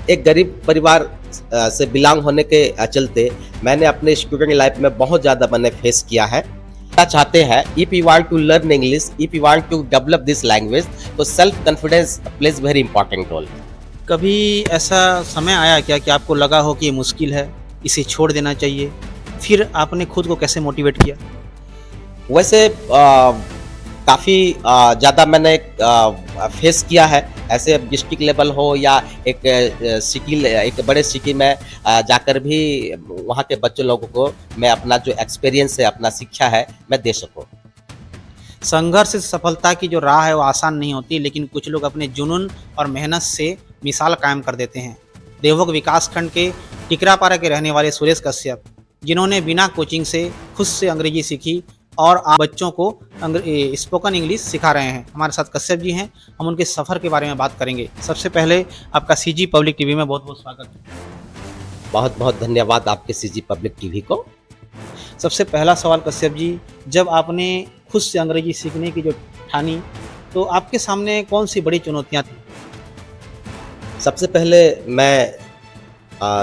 एक गरीब परिवार से बिलोंग होने के चलते मैंने अपने स्टूडेंट लाइफ में बहुत ज़्यादा मैंने फेस किया है। क्या चाहते हैं, if you want to learn English, if you want to develop this language, तो self confidence plays very important role. कभी ऐसा समय आया क्या कि आपको लगा हो कि ये मुश्किल है, इसे छोड़ देना चाहिए? फिर आपने खुद को कैसे मोटिवेट किया? वैसे काफ़ी ज़्यादा मैंने फेस किया है, ऐसे डिस्ट्रिक्ट लेवल हो या एक एक बड़े सिटी में जाकर भी वहाँ के बच्चों लोगों को मैं अपना जो एक्सपीरियंस है, अपना शिक्षा है, मैं दे सकूँ। संघर्ष से सफलता की जो राह है वो आसान नहीं होती, लेकिन कुछ लोग अपने जुनून और मेहनत से मिसाल कायम कर देते हैं। देवभोग विकासखंड के टिकरापारा के रहने वाले सुरेश कश्यप, जिन्होंने बिना कोचिंग से खुद से अंग्रेजी सीखी और आप बच्चों को स्पोकन इंग्लिश सिखा रहे हैं। हमारे साथ कश्यप जी हैं, हम उनके सफ़र के बारे में बात करेंगे। सबसे पहले आपका सीजी पब्लिक टीवी में बहुत बहुत स्वागत है। बहुत बहुत धन्यवाद आपके सीजी पब्लिक टीवी को। सबसे पहला सवाल कश्यप जी, जब आपने खुद से अंग्रेजी सीखने की जो ठानी, तो आपके सामने कौन सी बड़ी चुनौतियाँ थी? सबसे पहले मैं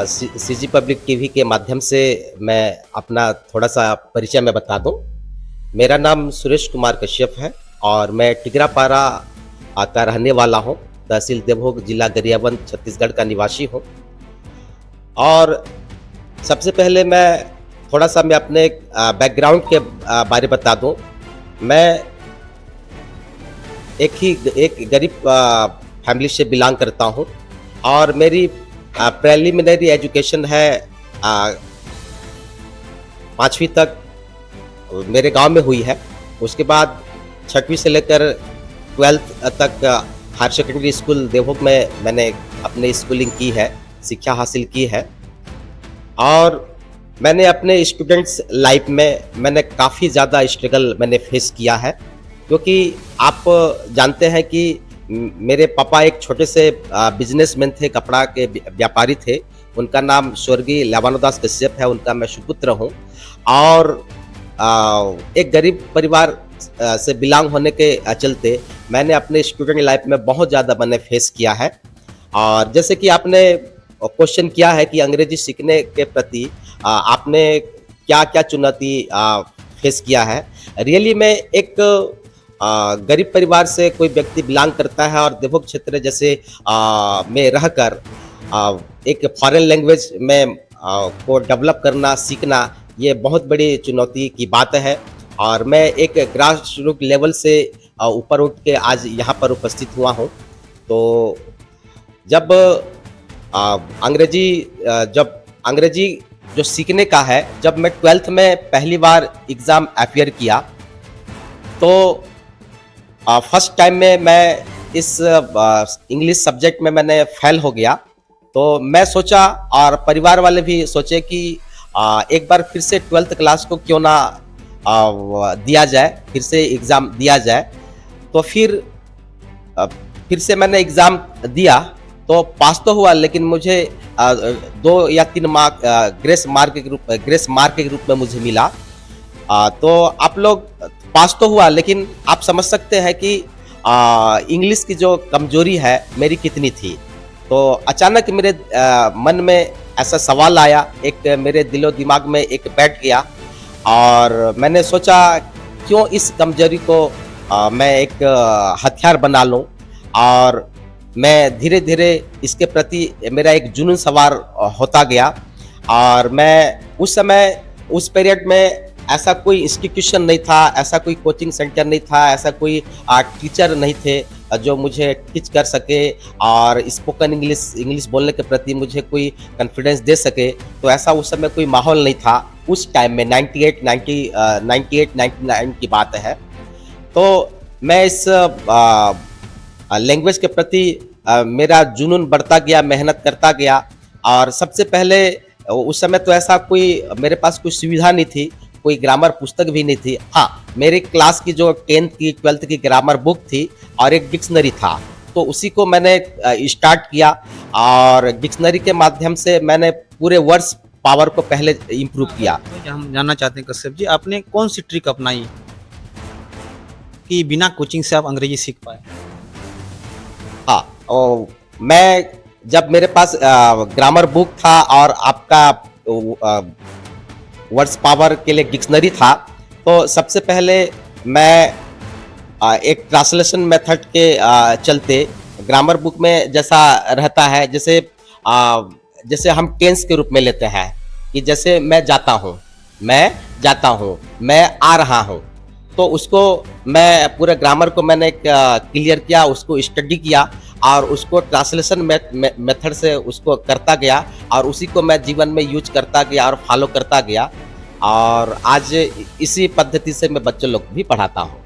सीजी पब्लिक टीवी के माध्यम से मैं अपना थोड़ा-सा परिचय मैं बता दूँ। मेरा नाम सुरेश कुमार कश्यप है और मैं टिकरापारा का रहने वाला हूँ। तहसील देवभोग, जिला गरियाबंद, छत्तीसगढ़ का निवासी हूँ। और सबसे पहले मैं अपने बैकग्राउंड के बारे बता दूँ। मैं एक गरीब फैमिली से बिलॉन्ग करता हूँ और मेरी प्रीलिमिनरी एजुकेशन है 5वीं तक मेरे गांव में हुई है। उसके बाद 6वीं से लेकर 12th तक हायर सेकेंडरी स्कूल देवभोग में मैंने अपनी स्कूलिंग की है, शिक्षा हासिल की है। और मैंने अपने स्टूडेंट्स लाइफ में मैंने काफ़ी ज़्यादा स्ट्रगल मैंने फेस किया है, क्योंकि आप जानते हैं कि मेरे पापा एक छोटे से बिजनेसमैन थे, कपड़ा के व्यापारी थे। उनका नाम स्वर्गीय लवानोदास कश्यप है, उनका मैं सुपुत्र हूँ। और एक गरीब परिवार से बिलोंग होने के चलते मैंने अपने स्टूडेंट लाइफ में बहुत ज़्यादा मैंने फेस किया है। और जैसे कि आपने क्वेश्चन किया है कि अंग्रेजी सीखने के प्रति आपने क्या-क्या चुनौती फेस किया है। रियली में एक गरीब परिवार से कोई व्यक्ति बिलोंग करता है और देवभोग क्षेत्र जैसे में रहकर एक फॉरेन लैंग्वेज में को डेवलप करना, सीखना, ये बहुत बड़ी चुनौती की बात है। और मैं एक ग्रास रूट लेवल से ऊपर उठ के आज यहाँ पर उपस्थित हुआ हूँ। तो जब अंग्रेजी जो सीखने का है, जब मैं 12th में पहली बार एग्ज़ाम अपीयर किया, तो फर्स्ट टाइम में मैं इस इंग्लिश सब्जेक्ट में मैंने फेल हो गया। तो मैं सोचा और परिवार वाले भी सोचे कि एक बार फिर से 12th क्लास को क्यों ना दिया जाए, फिर से एग्ज़ाम दिया जाए। तो फिर से मैंने एग्ज़ाम दिया, तो पास तो हुआ, लेकिन मुझे 2 या 3 मार्क ग्रेस मार्क के रूप में मुझे मिला। तो आप लोग पास तो हुआ, लेकिन आप समझ सकते हैं कि इंग्लिश की जो कमजोरी है मेरी कितनी थी। तो अचानक मेरे मन में ऐसा सवाल आया, एक मेरे दिलो दिमाग में एक बैठ गया और मैंने सोचा क्यों इस कमजोरी को मैं एक हथियार बना लूं। और मैं धीरे धीरे इसके प्रति मेरा एक जुनून सवार होता गया। और मैं उस समय उस पीरियड में ऐसा कोई इंस्टीट्यूशन नहीं था, ऐसा कोई कोचिंग सेंटर नहीं था, ऐसा कोई टीचर नहीं थे जो मुझे टीच कर सके और स्पोकन इंग्लिश बोलने के प्रति मुझे कोई कॉन्फिडेंस दे सके। तो ऐसा उस समय कोई माहौल नहीं था उस टाइम में। 98-99 की बात है। तो मैं इस लैंग्वेज के प्रति मेरा जुनून बढ़ता गया, मेहनत करता गया। और सबसे पहले उस समय तो ऐसा कोई मेरे पास कोई सुविधा नहीं थी, कोई ग्रामर पुस्तक भी नहीं थी। हाँ, मेरे क्लास की जो 10th की 12th की ग्रामर बुक थी और एक डिक्शनरी था, तो उसी को मैंने स्टार्ट किया और डिक्शनरी के माध्यम से मैंने पूरे वर्ड्स पावर को पहले इम्प्रूव किया। तो हम जानना चाहते हैं कश्यप जी, आपने कौन सी ट्रिक अपनाई कि बिना कोचिंग से आप अंग्रेजी सीख पाए? हाँ, मैं जब मेरे पास ग्रामर बुक था और आपका वर्ड्स पावर के लिए डिक्शनरी था, तो सबसे पहले मैं एक ट्रांसलेशन मेथड के चलते ग्रामर बुक में जैसा रहता है, जैसे हम टेंस के रूप में लेते हैं कि जैसे मैं जाता हूँ, मैं आ रहा हूँ, तो उसको मैं पूरे ग्रामर को मैंने क्लियर किया, उसको स्टडी किया और उसको ट्रांसलेशन मेथड से उसको करता गया और उसी को मैं जीवन में यूज करता गया और फॉलो करता गया और आज इसी पद्धति से मैं बच्चों लोग को भी पढ़ाता हूँ।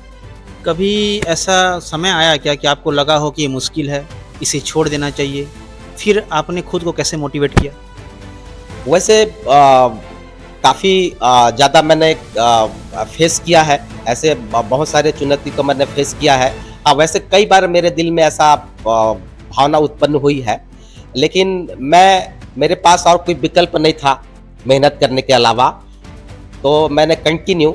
कभी ऐसा समय आया क्या कि आपको लगा हो कि ये मुश्किल है, इसे छोड़ देना चाहिए? फिर आपने खुद को कैसे मोटिवेट किया? वैसे काफ़ी ज़्यादा मैंने फेस किया है, ऐसे बहुत सारे चुनौती को मैंने फेस किया है। वैसे कई बार मेरे दिल में ऐसा भावना उत्पन्न हुई है, लेकिन मेरे पास और कोई विकल्प नहीं था मेहनत करने के अलावा, तो मैंने कंटिन्यू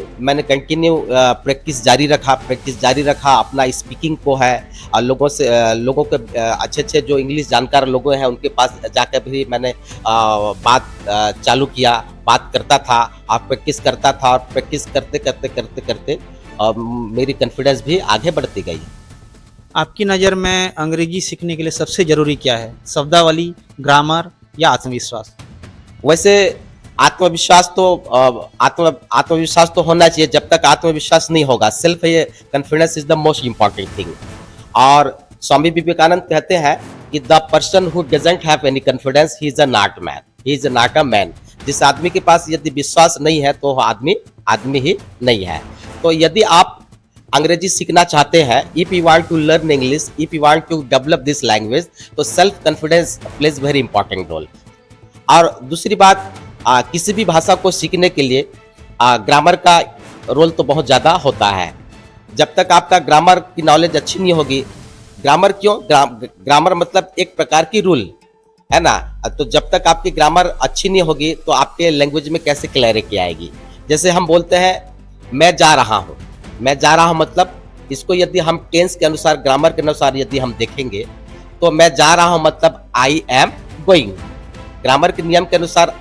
प्रैक्टिस जारी रखा अपना स्पीकिंग को है और लोगों के अच्छे जो इंग्लिश जानकार लोग हैं उनके पास जाकर भी मैंने बात चालू किया, बात करता था और प्रैक्टिस करता था और प्रैक्टिस करते मेरी कॉन्फिडेंस भी आगे बढ़ती गई। आपकी नज़र में अंग्रेजी सीखने के लिए सबसे ज़रूरी क्या है? शब्दावली, ग्रामर या आत्मविश्वास? वैसे आत्मविश्वास तो होना चाहिए। जब तक आत्मविश्वास नहीं होगा, self confidence is the most important thing. और स्वामी विवेकानंद कहते हैं कि the person who doesn't have any confidence he is not a man. जिस आदमी के पास यदि विश्वास नहीं है तो आदमी ही नहीं है। तो यदि आप अंग्रेजी सीखना चाहते हैं, if you want to learn English, if you want to develop this language, तो self confidence plays very important role. और दूसरी बात, किसी भी भाषा को सीखने के लिए ग्रामर का रोल तो बहुत ज़्यादा होता है। जब तक आपका ग्रामर की नॉलेज अच्छी नहीं होगी, ग्रामर क्यों, ग्रामर मतलब एक प्रकार की रूल है ना, तो जब तक आपकी ग्रामर अच्छी नहीं होगी तो आपके लैंग्वेज में कैसे क्लैरिटी आएगी। जैसे हम बोलते हैं मैं जा रहा हूँ मतलब इसको यदि हम टेंस के अनुसार, ग्रामर के अनुसार यदि हम देखेंगे तो मैं जा रहा हूँ मतलब आई एम गोइंग। ग्रामर के नियम के अनुसार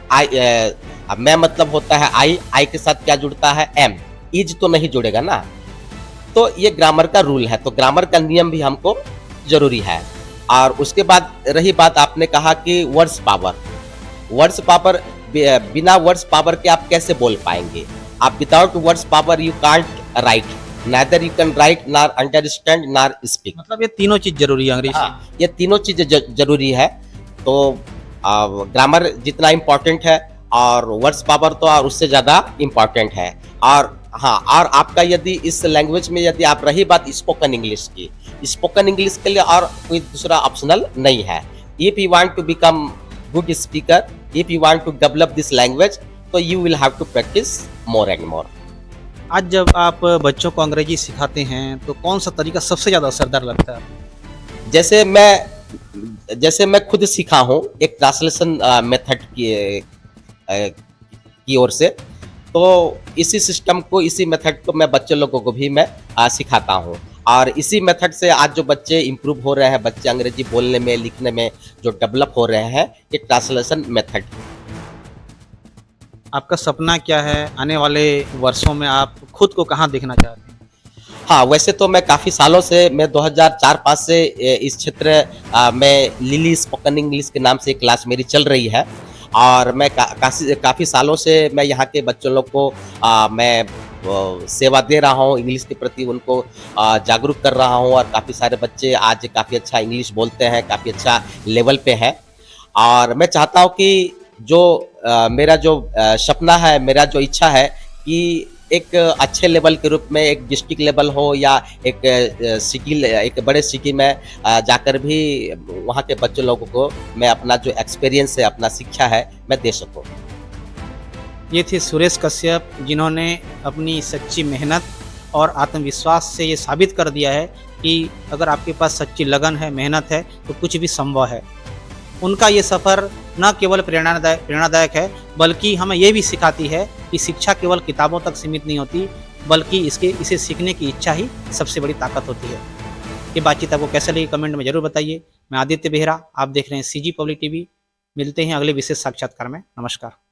मैं मतलब होता है आई के साथ क्या जुड़ता है, एम, इज तो नहीं जुड़ेगा ना। तो ये ग्रामर का रूल है, तो ग्रामर का नियम भी हमको जरूरी है। और उसके बाद रही बात, आपने कहा कि वर्ड्स पावर, बिना वर्ड्स पावर के आप कैसे बोल पाएंगे। आप without words power you can't right, neither you can write, nor understand, nor speak. मतलब ये तीनों चीज़ जरूरी है अंग्रेजी। ये तीनों चीजें जरूरी है। तो ग्रामर जितना इम्पोर्टेंट है और वर्ड्स पावर तो और उससे ज़्यादा इम्पोर्टेंट है। और हाँ, और आपका यदि इस लैंग्वेज में यदि आप रही बात स्पोकन इंग्लिश की, स्पोकन इंग्लिश के लिए और कोई दूसरा ऑप्शनल नहीं है। If you want to become good speaker, if you want to develop this language, तो you will have to practise more and more. आज जब आप बच्चों को अंग्रेजी सिखाते हैं तो कौन सा तरीका सबसे ज़्यादा असरदार लगता है? जैसे मैं खुद सीखा हूँ एक ट्रांसलेशन मेथड की ओर से, तो इसी मेथड को मैं बच्चे लोगों को भी मैं सिखाता हूँ। और इसी मेथड से आज जो बच्चे इम्प्रूव हो रहे हैं, बच्चे अंग्रेजी बोलने में, लिखने में जो डेवलप हो रहे हैं, ये ट्रांसलेशन मेथड। आपका सपना क्या है? आने वाले वर्षों में आप खुद को कहाँ देखना चाहते हैं? हाँ, वैसे तो मैं काफ़ी सालों से, मैं 2004-5 से इस क्षेत्र में लिली स्पोकन इंग्लिश के नाम से क्लास मेरी चल रही है और मैं काफ़ी सालों से मैं यहाँ के बच्चों लोग को मैं सेवा दे रहा हूँ, इंग्लिश के प्रति उनको जागरूक कर रहा हूँ और काफ़ी सारे बच्चे आज काफ़ी अच्छा इंग्लिश बोलते हैं, काफ़ी अच्छा लेवल पे है। और मैं चाहता हूँ कि जो मेरा जो सपना है, मेरा जो इच्छा है कि एक अच्छे लेवल के रूप में एक डिस्ट्रिक्ट लेवल हो या एक बड़े सिटी में जाकर भी वहाँ के बच्चों लोगों को मैं अपना जो एक्सपीरियंस है, अपना शिक्षा है, मैं दे सकूँ। ये थे सुरेश कश्यप, जिन्होंने अपनी सच्ची मेहनत और आत्मविश्वास से ये साबित कर दिया है कि अगर आपके पास सच्ची लगन है, मेहनत है, तो कुछ भी संभव है। उनका ये सफ़र न केवल प्रेरणादायक है, बल्कि हमें ये भी सिखाती है कि शिक्षा केवल किताबों तक सीमित नहीं होती, बल्कि इसे सीखने की इच्छा ही सबसे बड़ी ताकत होती है। ये बातचीत आपको कैसे लगी कमेंट में ज़रूर बताइए। मैं आदित्य बेहरा, आप देख रहे हैं सीजी पब्लिक टीवी। मिलते हैं अगले विशेष साक्षात्कार में। नमस्कार।